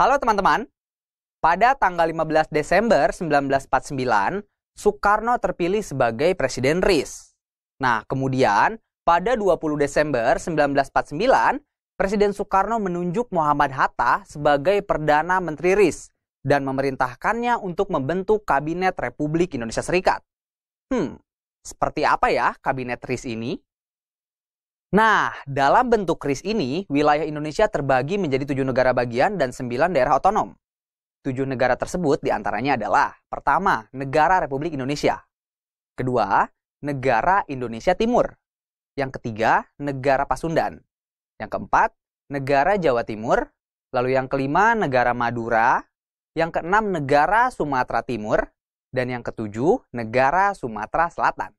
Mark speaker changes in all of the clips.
Speaker 1: Halo teman-teman, pada tanggal 15 Desember 1949, Soekarno terpilih sebagai Presiden RIS. Nah, kemudian pada 20 Desember 1949, Presiden Soekarno menunjuk Muhammad Hatta sebagai Perdana Menteri RIS dan memerintahkannya untuk membentuk Kabinet Republik Indonesia Serikat. Seperti apa ya Kabinet RIS ini? Nah, dalam bentuk KRIS ini, wilayah Indonesia terbagi menjadi 7 negara bagian dan 9 daerah otonom. 7 negara tersebut diantaranya adalah: pertama, Negara Republik Indonesia. Kedua, Negara Indonesia Timur. Yang ketiga, Negara Pasundan. Yang keempat, Negara Jawa Timur. Lalu yang kelima, Negara Madura. Yang keenam, Negara Sumatera Timur. Dan yang ketujuh, Negara Sumatera Selatan.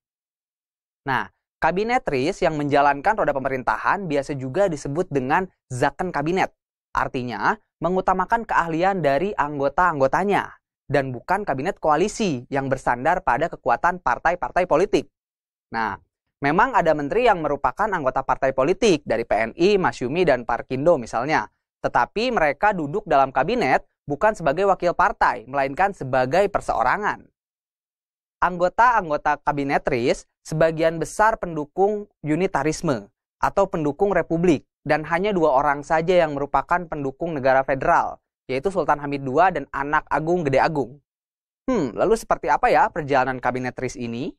Speaker 1: Nah, Kabinet RIS yang menjalankan roda pemerintahan biasa juga disebut dengan Zakon Kabinet. Artinya, mengutamakan keahlian dari anggota-anggotanya dan bukan kabinet koalisi yang bersandar pada kekuatan partai-partai politik. Nah, memang ada menteri yang merupakan anggota partai politik dari PNI, Masyumi, dan Parkindo misalnya. Tetapi mereka duduk dalam kabinet bukan sebagai wakil partai, melainkan sebagai perseorangan. Anggota-anggota Kabinet RIS sebagian besar pendukung unitarisme atau pendukung republik, dan hanya 2 orang saja yang merupakan pendukung negara federal, yaitu Sultan Hamid II dan anak agung Gede Agung. Lalu seperti apa ya perjalanan Kabinet RIS ini?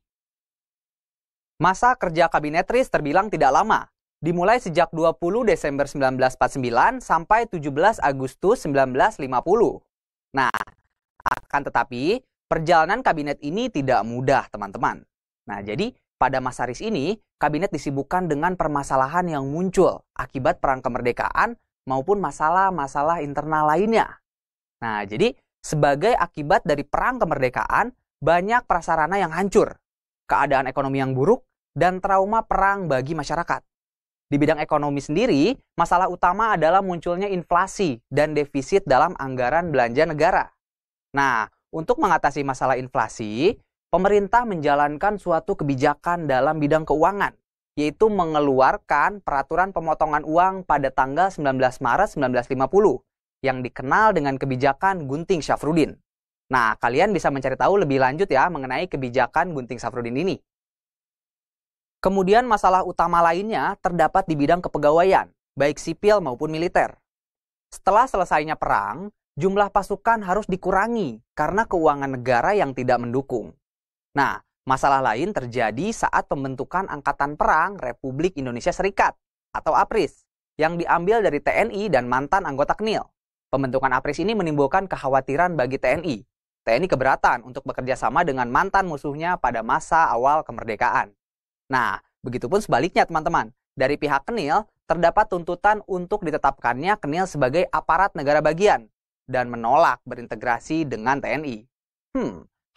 Speaker 1: Masa kerja Kabinet RIS terbilang tidak lama, dimulai sejak 20 Desember 1949 sampai 17 Agustus 1950. Nah, akan tetapi perjalanan kabinet ini tidak mudah, teman-teman. Nah, jadi pada masa RIS ini, kabinet disibukkan dengan permasalahan yang muncul akibat perang kemerdekaan maupun masalah-masalah internal lainnya. Nah, jadi sebagai akibat dari perang kemerdekaan, banyak prasarana yang hancur, keadaan ekonomi yang buruk, dan trauma perang bagi masyarakat. Di bidang ekonomi sendiri, masalah utama adalah munculnya inflasi dan defisit dalam anggaran belanja negara. Nah, untuk mengatasi masalah inflasi, pemerintah menjalankan suatu kebijakan dalam bidang keuangan, yaitu mengeluarkan peraturan pemotongan uang pada tanggal 19 Maret 1950, yang dikenal dengan kebijakan Gunting Syafruddin. Nah, kalian bisa mencari tahu lebih lanjut ya mengenai kebijakan Gunting Syafruddin ini. Kemudian masalah utama lainnya terdapat di bidang kepegawaian, baik sipil maupun militer. Setelah selesainya perang, jumlah pasukan harus dikurangi karena keuangan negara yang tidak mendukung. Nah, masalah lain terjadi saat pembentukan Angkatan Perang Republik Indonesia Serikat atau APRIS yang diambil dari TNI dan mantan anggota KNIL. Pembentukan APRIS ini menimbulkan kekhawatiran bagi TNI. TNI keberatan untuk bekerja sama dengan mantan musuhnya pada masa awal kemerdekaan. Nah, begitupun sebaliknya teman-teman. Dari pihak KNIL terdapat tuntutan untuk ditetapkannya KNIL sebagai aparat negara bagian dan menolak berintegrasi dengan TNI.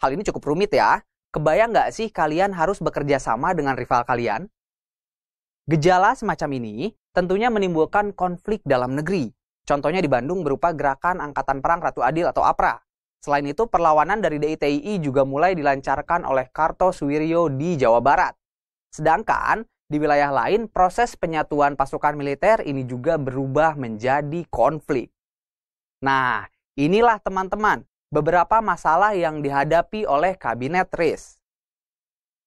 Speaker 1: Hal ini cukup rumit ya. Kebayang nggak sih kalian harus bekerja sama dengan rival kalian? Gejala semacam ini tentunya menimbulkan konflik dalam negeri. Contohnya di Bandung berupa Gerakan Angkatan Perang Ratu Adil atau APRA. Selain itu, perlawanan dari DITII juga mulai dilancarkan oleh Kartosuwiryo di Jawa Barat. Sedangkan di wilayah lain, proses penyatuan pasukan militer ini juga berubah menjadi konflik. Nah, inilah teman-teman beberapa masalah yang dihadapi oleh Kabinet RIS.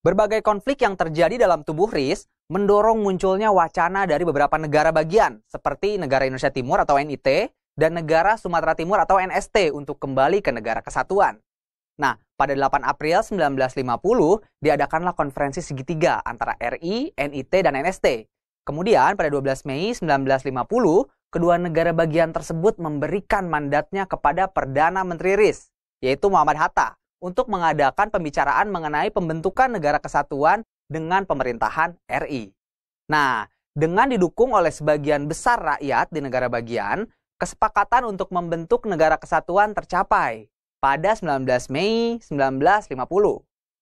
Speaker 1: Berbagai konflik yang terjadi dalam tubuh RIS mendorong munculnya wacana dari beberapa negara bagian seperti Negara Indonesia Timur atau NIT dan Negara Sumatera Timur atau NST untuk kembali ke negara kesatuan. Nah, pada 8 April 1950 diadakanlah konferensi segitiga antara RI, NIT, dan NST. Kemudian pada 12 Mei 1950, kedua negara bagian tersebut memberikan mandatnya kepada Perdana Menteri RIS, yaitu Muhammad Hatta, untuk mengadakan pembicaraan mengenai pembentukan negara kesatuan dengan pemerintahan RI. Nah, dengan didukung oleh sebagian besar rakyat di negara bagian, kesepakatan untuk membentuk negara kesatuan tercapai pada 19 Mei 1950.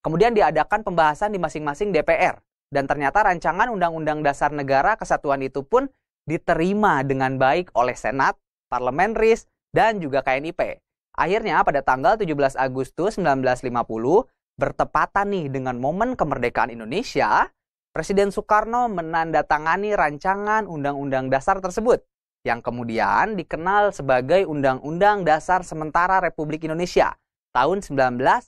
Speaker 1: Kemudian diadakan pembahasan di masing-masing DPR, dan ternyata rancangan Undang-Undang Dasar Negara Kesatuan itu pun diterima dengan baik oleh Senat, Parlemen RIS, dan juga KNIP. Akhirnya pada tanggal 17 Agustus 1950, bertepatan nih dengan momen kemerdekaan Indonesia, Presiden Soekarno menandatangani rancangan Undang-Undang Dasar tersebut yang kemudian dikenal sebagai Undang-Undang Dasar Sementara Republik Indonesia tahun 1950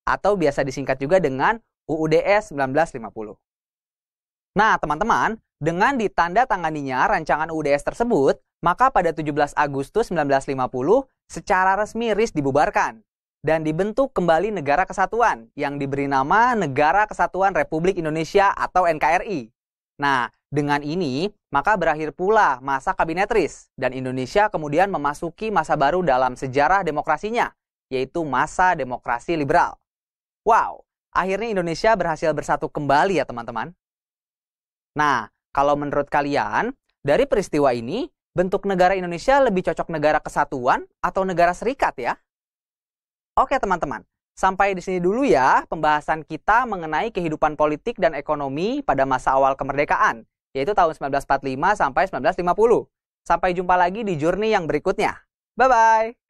Speaker 1: atau biasa disingkat juga dengan UUDS 1950. Nah, teman-teman, dengan ditandatanganinya rancangan UUDS tersebut, maka pada 17 Agustus 1950 secara resmi RIS dibubarkan dan dibentuk kembali Negara Kesatuan yang diberi nama Negara Kesatuan Republik Indonesia atau NKRI. Nah, dengan ini, maka berakhir pula masa kabinet RIS dan Indonesia kemudian memasuki masa baru dalam sejarah demokrasinya, yaitu masa demokrasi liberal. Wow, akhirnya Indonesia berhasil bersatu kembali ya teman-teman. Nah, kalau menurut kalian, dari peristiwa ini, bentuk negara Indonesia lebih cocok negara kesatuan atau negara serikat ya? Oke teman-teman, sampai di sini dulu ya pembahasan kita mengenai kehidupan politik dan ekonomi pada masa awal kemerdekaan, yaitu tahun 1945 sampai 1950. Sampai jumpa lagi di journey yang berikutnya. Bye-bye!